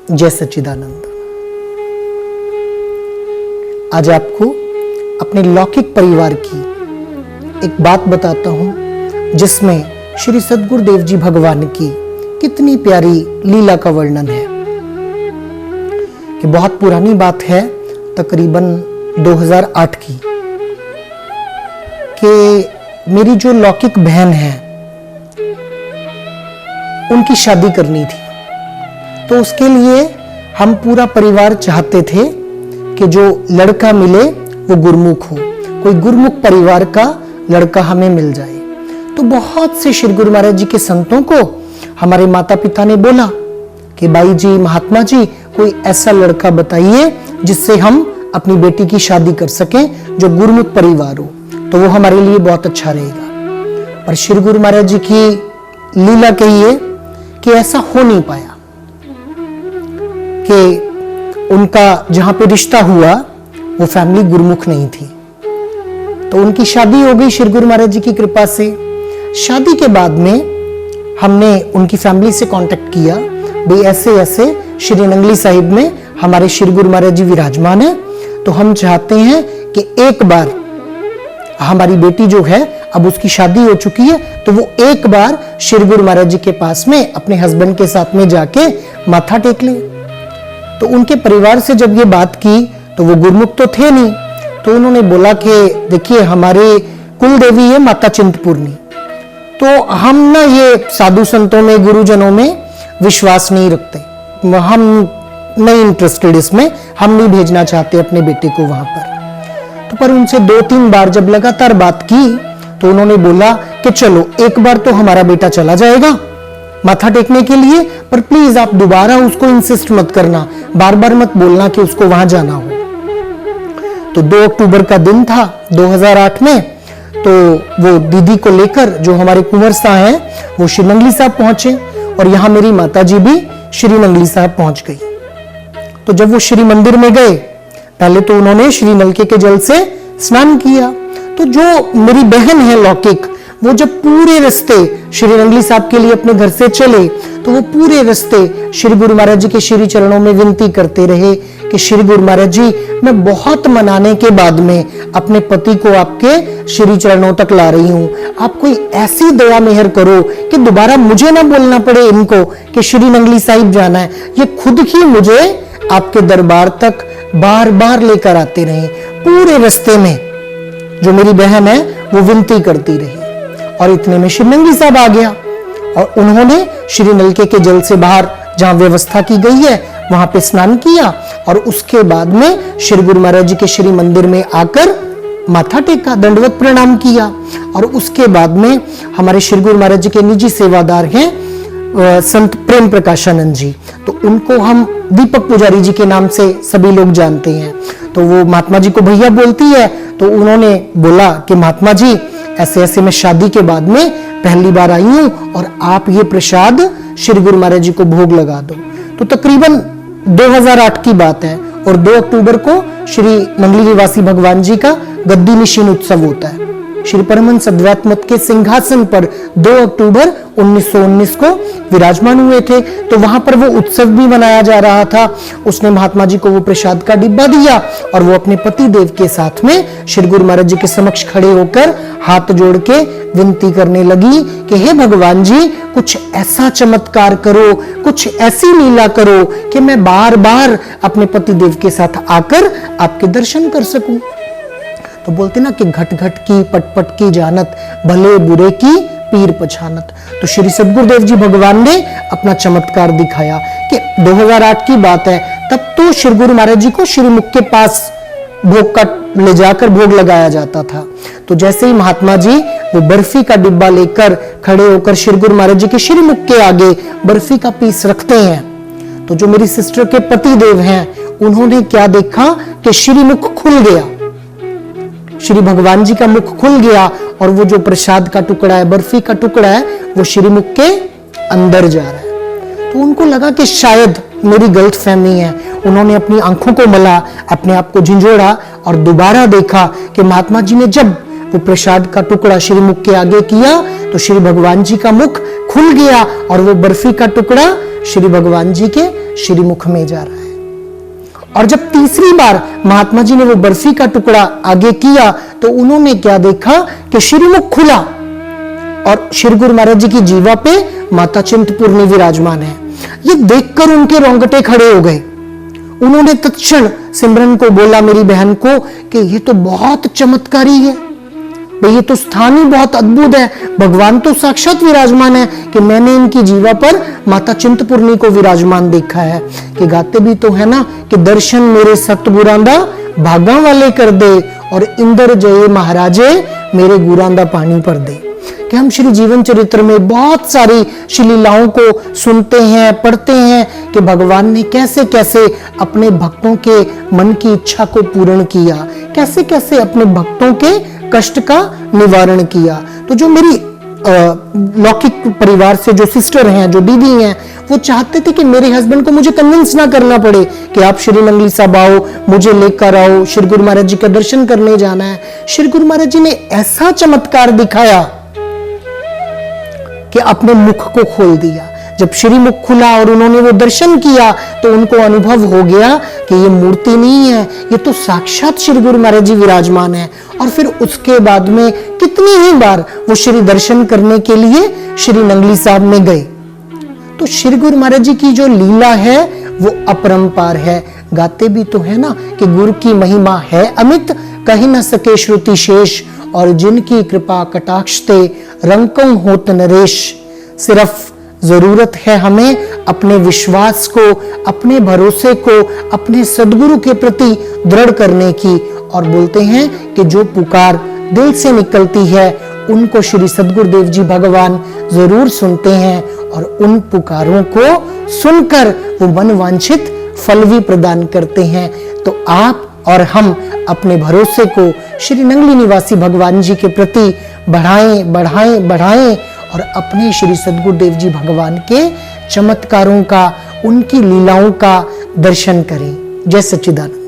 जय सच्चिदानंद। आज आपको अपने लौकिक परिवार की एक बात बताता हूं जिसमें श्री सद्गुरुदेव जी भगवान की कितनी प्यारी लीला का वर्णन है। कि बहुत पुरानी बात है, तकरीबन 2008 की, कि मेरी जो लौकिक बहन है उनकी शादी करनी थी। तो उसके लिए हम पूरा परिवार चाहते थे कि जो लड़का मिले वो गुरुमुख हो, कोई गुरुमुख परिवार का लड़का हमें मिल जाए। तो बहुत से श्री गुरु महाराज जी के संतों को हमारे माता पिता ने बोला कि भाई जी, महात्मा जी, कोई ऐसा लड़का बताइए जिससे हम अपनी बेटी की शादी कर सकें, जो गुरुमुख परिवार हो, तो वो हमारे लिए बहुत अच्छा रहेगा। पर श्री गुरु महाराज जी की लीला कहिए कि ऐसा हो नहीं पाया, कि उनका जहां पे रिश्ता हुआ वो फैमिली गुरुमुख नहीं थी। तो उनकी शादी हो गई श्री गुरु महाराज जी की कृपा से। शादी के बाद में हमने उनकी फैमिली से कांटेक्ट किया, भाई ऐसे ऐसे श्री नंगली साहिब में हमारे श्री गुरु महाराज जी विराजमान है, तो हम चाहते हैं कि एक बार हमारी बेटी जो है, अब उसकी शादी हो चुकी है, तो वो एक बार श्री गुरु महाराज जी के पास में अपने हस्बैंड के साथ में जाके माथा टेक ले। तो उनके परिवार से जब ये बात की तो वो गुरुमुख तो थे नहीं, तो उन्होंने बोला कि देखिए, हमारे कुल देवी है माता चिंतपूर्णी, तो हम ना ये साधु संतों में, गुरुजनों में विश्वास नहीं रखते, हम नहीं इंटरेस्टेड इसमें, हम नहीं भेजना चाहते अपने बेटे को वहां पर। तो पर उनसे 2-3 बार जब लगातार बात की तो उन्होंने बोला कि चलो एक बार तो हमारा बेटा चला जाएगा माथा टेकने के लिए, पर प्लीज आप दोबारा उसको इंसिस्ट मत करना, बार बार मत बोलना कि उसको वहां जाना हो। तो 2 अक्टूबर का दिन था 2008 में, तो वो दीदी को लेकर जो हमारे कुंवर साहब हैं वो श्री नंगली साहब पहुंचे, और यहां मेरी माताजी भी श्री नंगली साहब पहुंच गई। तो जब वो श्री मंदिर में गए, पहले तो उन्होंने श्री नलके के जल से स्नान किया। तो जो मेरी बहन है लौकिक, वो जब पूरे रास्ते श्री नंगली साहब के लिए अपने घर से चले, तो वो पूरे रास्ते श्री गुरु महाराज जी के श्री चरणों में विनती करते रहे कि श्री गुरु महाराज जी, मैं बहुत मनाने के बाद में अपने पति को आपके श्री चरणों तक ला रही हूं, आप कोई ऐसी दया मेहर करो कि दोबारा मुझे ना बोलना पड़े इनको कि श्री नंगली साहिब जाना है, ये खुद ही मुझे आपके दरबार तक बार बार लेकर आते रहे। पूरे रास्ते में जो मेरी बहन है वो विनती करती रही, और इतने में श्री नंगली साहब आ गया, और उन्होंने श्री नलके के जल से बाहर जहां व्यवस्था की गई है वहां पे स्नान किया, और उसके बाद में श्री गुरु महाराज जी के श्री मंदिर में आकर माथा टेका, दंडवत प्रणाम किया। और उसके बाद में हमारे श्री गुरु महाराज जी के निजी सेवादार हैं संत प्रेम प्रकाशानंद जी, तो उनको हम दीपक पुजारी जी के नाम से सभी लोग जानते हैं। तो वो महात्मा जी को भैया बोलती है, तो उन्होंने बोला कि महात्मा जी, ऐसे ऐसे मैं शादी के बाद में पहली बार आई हूं, और आप ये प्रसाद श्री गुरु महाराज जी को भोग लगा दो। तो तकरीबन 2008 की बात है, और 2 अक्टूबर को श्री नंगली निवासी भगवान जी का गद्दी निशीन उत्सव होता है। श्री परमहंस अद्वैत मत के सिंहासन पर 2 अक्टूबर 1919 को विराजमान हुए थे, तो वहां पर वो उत्सव भी मनाया जा रहा था। उसने महात्मा जी को वो प्रसाद का डिब्बा दिया, और वो अपने पति देव के साथ में श्री गुरु महाराज जी के समक्ष खड़े होकर हाथ जोड़ के विनती करने लगी कि हे भगवान जी, कुछ ऐसा चमत्कार करो, कुछ ऐसी लीला करो कि मैं बार बार अपने पति देव के साथ आकर आपके दर्शन कर सकूं। तो बोलते ना कि घट घट की पट पट की जानत, भले बुरे की पीर पछानत। तो श्री सद्गुरुदेव जी भगवान ने अपना चमत्कार दिखाया कि 2008 की बात है, तब तो श्री गुरु महाराज जी को श्रीमुख के पास भोग का ले जाकर भोग लगाया जाता था। तो जैसे ही महात्मा जी वो बर्फी का डिब्बा लेकर खड़े होकर श्री गुरु महाराज जी के श्रीमुख के आगे बर्फी का पीस रखते हैं, तो जो मेरी सिस्टर के पति देव हैं, उन्होंने क्या देखा कि श्रीमुख खुल गया, श्री भगवान जी का मुख खुल गया, और वो जो प्रसाद का टुकड़ा है, बर्फी का टुकड़ा है, वो श्रीमुख के अंदर जा रहा है। तो उनको लगा कि शायद मेरी गलतफहमी है। उन्होंने अपनी आंखों को मला, अपने आप को झिंझोड़ा, और दोबारा देखा कि महात्मा जी ने जब वो प्रसाद का टुकड़ा श्रीमुख के आगे किया, तो श्री भगवान जी का मुख खुल गया, और वो बर्फी का टुकड़ा श्री भगवान जी के श्रीमुख में जा रहा है। और जब तीसरी बार महात्मा जी ने वो बर्फी का टुकड़ा आगे किया तो उन्होंने क्या देखा कि श्रीमुख खुला और श्री गुरु महाराज जी की जीवा पे माता चिंतपूर्णी विराजमान है। ये देखकर उनके रोंगटे खड़े हो गए। उन्होंने तत्क्षण सिमरन को बोला, मेरी बहन को, कि ये तो बहुत चमत्कारी है भाई, ये तो स्थान ही बहुत अद्भुत है, भगवान तो साक्षात विराजमान है कि मैंने इनकी जीवा पर माता चिंतपूर्णी को विराजमान देखा है। कि गाते भी तो है ना कि दर्शन मेरे सतगुरांदा भागा वाले कर दे और इंदर जय महाराजे मेरे गुरांदा पानी पर दे। कि हम श्री जीवन चरित्र में बहुत सारी श्रीलीलाओं को सुनते हैं, पढ़ते हैं कि भगवान ने कैसे कैसे अपने भक्तों के मन की इच्छा को पूर्ण किया, कैसे कैसे अपने भक्तों के कष्ट का निवारण किया। तो जो मेरी लौकिक परिवार से जो सिस्टर हैं, जो दीदी हैं, वो चाहते थे कि मेरे हस्बैंड को मुझे कन्विंस ना करना पड़े कि आप श्री नंगली साहब आओ, मुझे लेकर आओ, श्री गुरु महाराज जी का दर्शन करने जाना है। श्री गुरु महाराज जी ने ऐसा चमत्कार दिखाया कि अपने मुख को खोल दिया। जब श्री मुख खुला और उन्होंने वो दर्शन किया तो उनको अनुभव हो गया कि ये मूर्ति नहीं है, ये तो साक्षात श्री गुरु महाराज जी विराजमान है। और फिर उसके बाद में कितनी ही बार वो श्री दर्शन करने के लिए श्री नंगली साहब में गए। तो श्री गुरु महाराज जी की जो लीला है वो अपरंपार है। गाते भी तो है ना कि गुरु की महिमा है अमित, कही न सके श्रुति शेष, और जिनकी कृपा कटाक्ष ते रंकम होत नरेश। सिर्फ जरूरत है हमें अपने विश्वास को, अपने भरोसे को, अपने सदगुरु के प्रति दृढ़ करने की। और बोलते हैं कि जो पुकार दिल से निकलती है उनको श्री सदगुरुदेव जी भगवान जरूर सुनते हैं और उन पुकारों को सुनकर वो मनवांछित फल भी प्रदान करते हैं। तो आप और हम अपने भरोसे को श्री नंगली निवासी भगवान जी के प्रति बढ़ाएं बढ़ाएं बढ़ाएं और अपने श्री सदगुरुदेव जी भगवान के चमत्कारों का, उनकी लीलाओं का दर्शन करें। जय सच्चिदानंद।